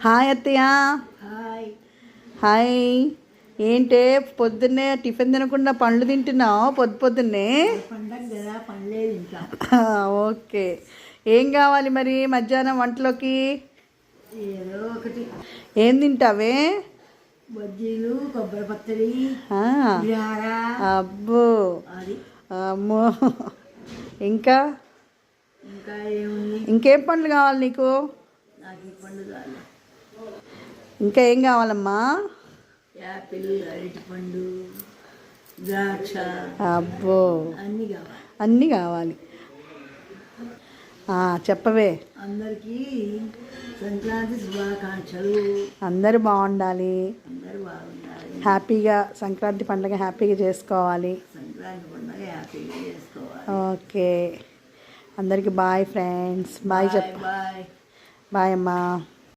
Hi అత్తయ్య. Hi. Hi. ఏంటే పొద్దున్నే టిఫిన్ తినకుండా పండ్లు తింటున్నావు పొద్దున్నే? పండగ కదా, పండ్లే తింటాం. ఓకే. ఏం కావాలి మరి మధ్యాహ్నం వంటలోకి? ఏదో ఒకటి. ఏం తింటావే? బజ్జీలు, కొబ్బరి పచ్చడి, అబ్బో అది. అమ్మో. ఇంకా ఇంకా ఏముంది? ఇంకేం పండ్లు కావాలి నీకు? నాకు ఈ పండు కాదు. ఇంకా ఏం కావాలమ్మా? యాపిల్, అరటిపండు, ద్రాక్ష. అబ్బో అన్నీ కావాలి. అన్నీ కావాలి. చెప్పవే. అందరికీ సంక్రాంతి శుభాకాంక్షలు. అందరూ బాగుండాలి, అందరూ బాగుండాలి. హ్యాపీగా సంక్రాంతి పండుగ హ్యాపీగా చేసుకోవాలి. సంక్రాంతి పండుగ హ్యాపీగా చేసుకోవాలి. ఓకే. అందరికీ బాయ్ ఫ్రెండ్స్. బాయ్ చెప్ప. బాయ్. బాయ్ అమ్మా.